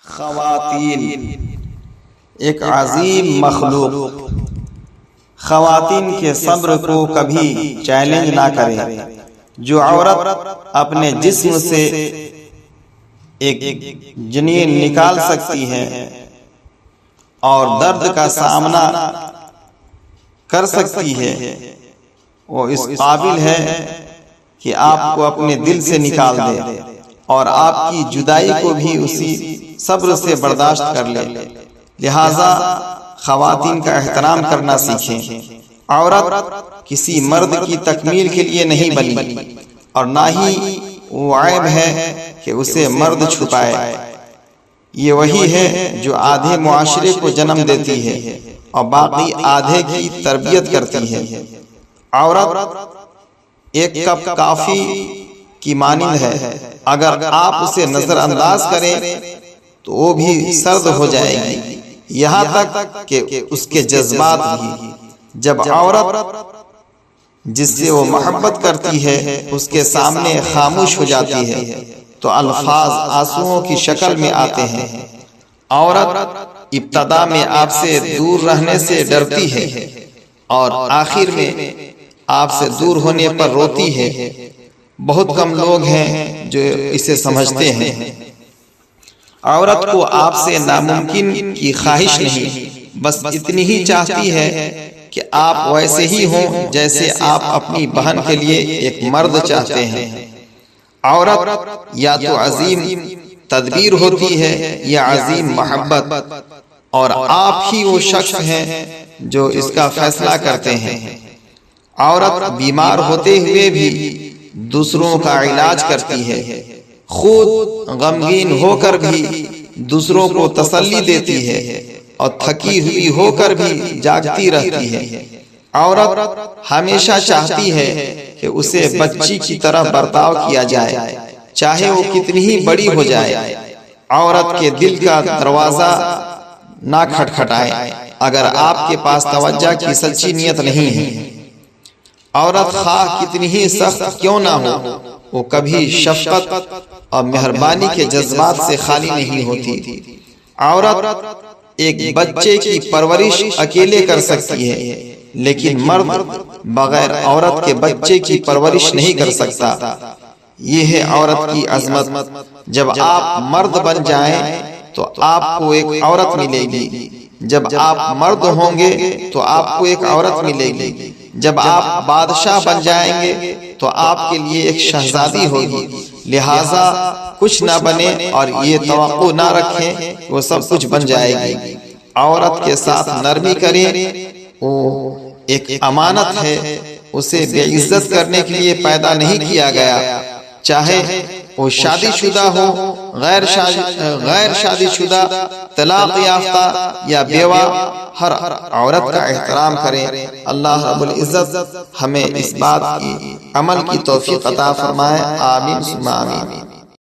خواتین ایک عظیم مخلوق خواتین کے صبر کو کبھی چیلنج نہ کرے۔ جو عورت اپنے جسم سے ایک جنین نکال سکتی ہے اور درد کا سامنا کر سکتی ہے، وہ اس قابل ہے کہ آپ کو اپنے دل سے نکال دے اور آپ کی جدائی کو بھی اسی صبر سے برداشت کر لے۔ لہذا خواتین کا احترام کرنا سیکھیں۔ عورت کسی مرد کی تکمیل کے لیے نہیں بنی اور نہ ہی وہ عیب ہے کہ اسے مرد چھپائے۔ یہ وہی ہے جو آدھے معاشرے کو جنم دیتی ہے اور باقی آدھے کی تربیت کرتی ہے۔ عورت ایک کپ کافی کی مانند ہے، اگر آپ اسے نظر انداز کریں تو وہ بھی سرد ہو جائے گی، یہاں تک کہ اس کے جذبات بھی۔ جب عورت جس سے وہ محبت کرتی ہے اس کے سامنے خاموش ہو جاتی ہے تو الفاظ آنسوؤں کی شکل میں آتے ہیں۔ عورت ابتدا میں آپ سے دور رہنے سے ڈرتی ہے اور آخر میں آپ سے دور ہونے پر روتی ہے۔ بہت کم لوگ ہیں جو اسے سمجھتے ہیں۔ عورت کو آپ سے ناممکن کی خواہش نہیں، بس اتنی ہی چاہتی ہے کہ آپ ویسے ہی ہوں جیسے آپ اپنی بہن کے لیے ایک مرد چاہتے ہیں۔ عورت یا تو عظیم تدبیر ہوتی ہے یا عظیم محبت، اور آپ ہی وہ شخص ہیں جو اس کا فیصلہ کرتے ہیں۔ عورت بیمار ہوتے ہوئے بھی دوسروں کا علاج کرتی ہے، خود غمگین ہو کر بھی دوسروں کو تسلی دیتی ہے اور تھکی ہوئی ہو کر بھی جاگتی رہتی ہے۔ عورت ہمیشہ چاہتی ہے کہ اسے بچی کی طرح برتاؤ کیا جائے، چاہے وہ کتنی ہی بڑی ہو جائے۔ عورت کے دل کا دروازہ نہ کھٹکھٹائے اگر آپ کے پاس توجہ کی سچی نیت نہیں ہے۔ عورت خواہ کتنی ہی سخت کیوں نہ ہو، وہ کبھی شفقت اور مہربانی کے جذبات سے خالی نہیں ہوتی۔ عورت ایک بچے کی پرورش اکیلے کر سکتی ہے، لیکن مرد بغیر عورت کے بچے کی پرورش نہیں کر سکتا۔ یہ ہے عورت کی عظمت۔ جب آپ مرد بن جائیں تو آپ کو ایک عورت ملے گی، جب آپ مرد ہوں گے تو آپ کو ایک عورت ملے گی، جب آپ بادشاہ بن جائیں گے تو آپ کے لیے ایک شہزادی ہوگی۔ لہٰذا کچھ نہ بنے اور یہ توقع نہ رکھیں کہ وہ سب کچھ بن جائے گی۔ عورت کے ساتھ نرمی کریں، وہ ایک امانت ہے، اسے بے عزت کرنے کے لیے پیدا نہیں کیا گیا۔ چاہے وہ شادی شدہ ہو، غیر شادی شدہ، طلاق یافتہ یا بیوہ، ہر عورت کا احترام کریں۔ اللہ رب العزت ہمیں اس بات کی عمل کی توفیق عطا فرمائے۔ آمین ثم آمین۔